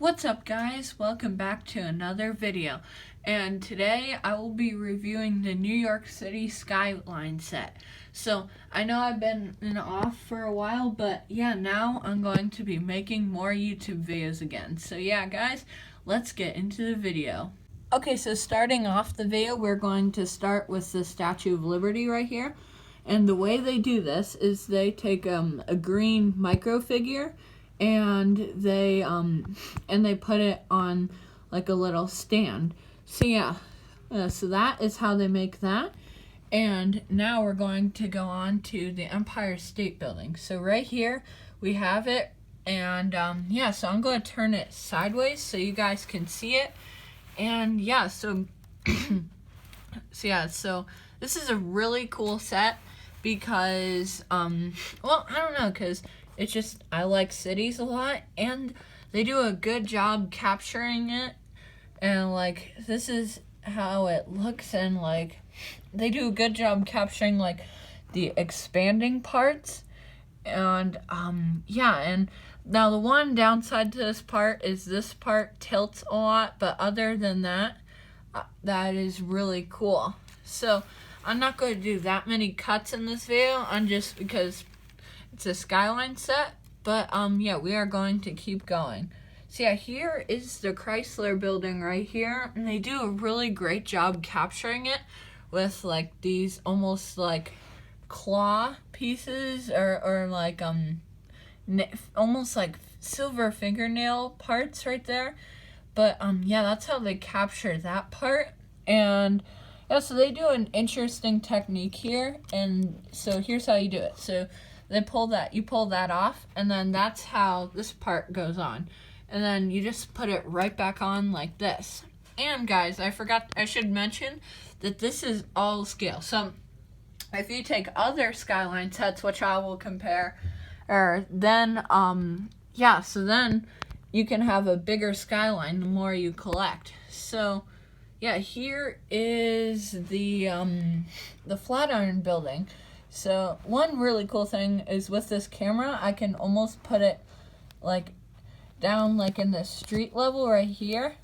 What's up guys? Welcome back to another video, and today I will be reviewing the New York City skyline set. So I know I've been off for a while, but yeah, now I'm going to be making more YouTube videos again. So yeah guys, let's get into the video. Okay, so starting off the video, we're going to start with the Statue of Liberty right here. And the way they do this is they take a green micro figure and they put it on like a little stand. So yeah, so that is how they make that. And now we're going to go on to the Empire State Building. So right here we have it, and yeah, so I'm going to turn it sideways so you guys can see it. And yeah, so so this is a really cool set because well, I don't know, because it's just, I like cities a lot, and they do a good job capturing it, and like this is how it looks, and like they do a good job capturing like the expanding parts. And yeah, and now the one downside to this part is this part tilts a lot, but other than that, that is really cool. So I'm not going to do that many cuts in this video, just because it's a skyline set, but yeah, we are going to keep going. So yeah, here is the Chrysler Building right here, and they do a really great job capturing it with like these almost like claw pieces, or like almost like silver fingernail parts right there. But yeah, that's how they capture that part. And yeah, so they do an interesting technique here, and so here's how you do it. So you pull that off, and then that's how this part goes on. And then you just put it right back on like I should mention that this is all scale. So if you take other skyline sets, which I will compare, then you can have a bigger skyline the more you collect. So yeah, here is the Flatiron Building. So one really cool thing is with this camera, I can almost put it like down like in the street level right here,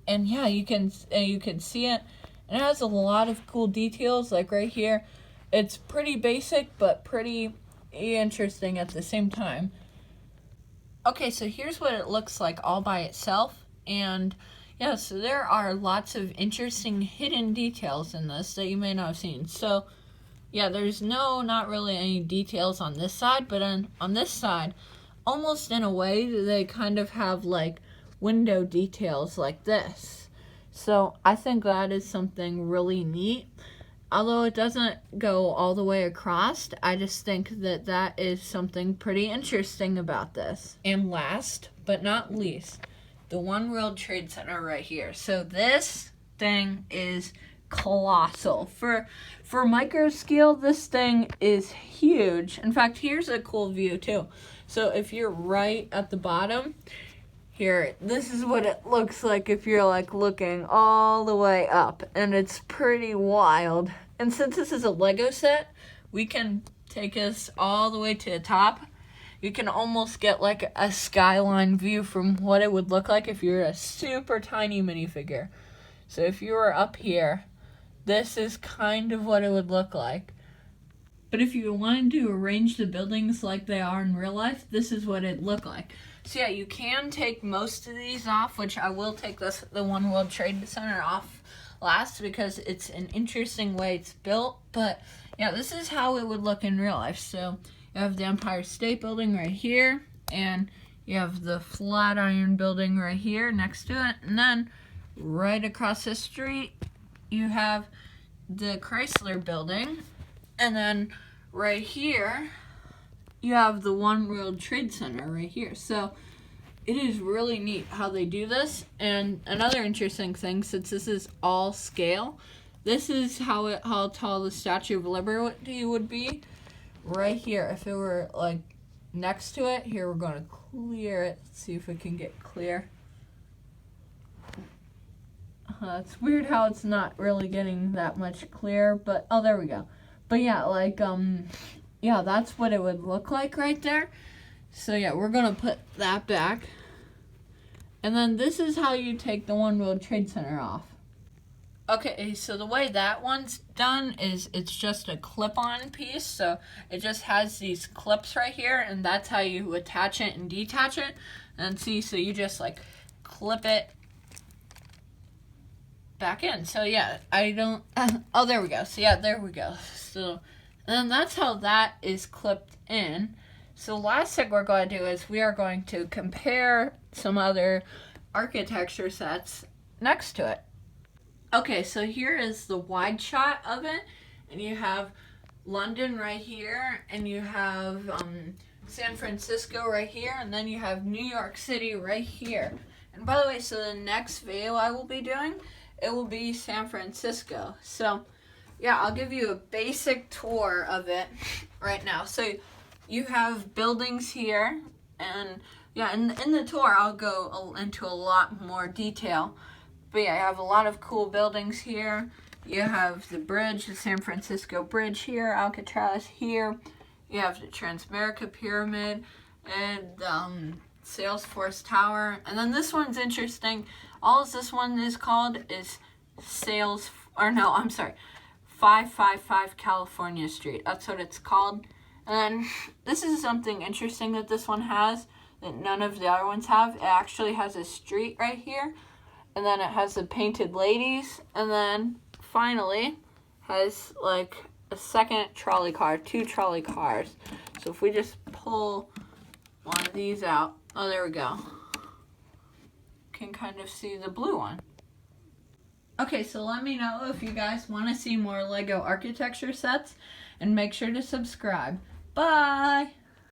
and yeah, you can see it. And it has a lot of cool details, like right here. It's pretty basic, but pretty interesting at the same time. Okay, so here's what it looks like all by itself, and yeah, so there are lots of interesting hidden details in this that you may not have seen. So yeah, there's not really any details on this side, but on this side, almost in a way, they kind of have like window details like this. So I think that is something really neat. Although it doesn't go all the way across, I just think that that is something pretty interesting about this. And last but not least, the One World Trade Center right here. So this thing is colossal. For micro scale, this thing is huge. In fact, here's a cool view too. So if you're right at the bottom here, this is what it looks like if you're like looking all the way up, and it's pretty wild. And since this is a Lego set, we can take us all the way to the top. You can almost get like a skyline view from what it would look like if you're a super tiny minifigure. So if you were up here, this is kind of what it would look like. But if you wanted to arrange the buildings like they are in real life, this is what it'd look like. So yeah, you can take most of these off, which I will take the One World Trade Center off last because it's an interesting way it's built. But yeah, this is how it would look in real life. So you have the Empire State Building right here, and you have the Flatiron Building right here next to it, and then right across the street you have the Chrysler Building, and then right here you have the One World Trade Center right here. So it is really neat how they do this. And another interesting thing, since this is all scale, this is how tall the Statue of Liberty would be right here. If it were like next to it, here we're going to clear it. Let's see if we can get clear. It's weird how it's not really getting that much clear, but oh, there we go. But yeah, like yeah, that's what it would look like right there. So yeah, we're gonna put that back. And then this is how you take the One World Trade Center off. Okay, so the way that one's done is it's just a clip-on piece. So it just has these clips right here, and that's how you attach it and detach it. And see, so you just like clip it back in. So yeah, I don't, oh, there we go. So yeah, there we go. So, and that's how that is clipped in. So last thing we're going to do is we are going to compare some other architecture sets next to it. Okay, so here is the wide shot of it, and you have London right here, and you have San Francisco right here, and then you have New York City right here. And by the way, so the next video I will be doing, it will be San Francisco. So yeah, I'll give you a basic tour of it right now. So you have buildings here, and yeah, in the tour I'll go into a lot more detail. But yeah, I have a lot of cool buildings here. You have the bridge, the San Francisco Bridge here, Alcatraz here. You have the Transamerica Pyramid and Salesforce Tower. And then this one's interesting. All this one is called is 555 California Street. That's what it's called. And then this is something interesting that this one has that none of the other ones have. It actually has a street right here. And then it has the painted ladies, and then finally has like a second trolley car, 2 trolley cars. So if we just pull one of these out, oh, there we go. Can kind of see the blue one. Okay, so let me know if you guys want to see more Lego architecture sets, and make sure to subscribe. Bye!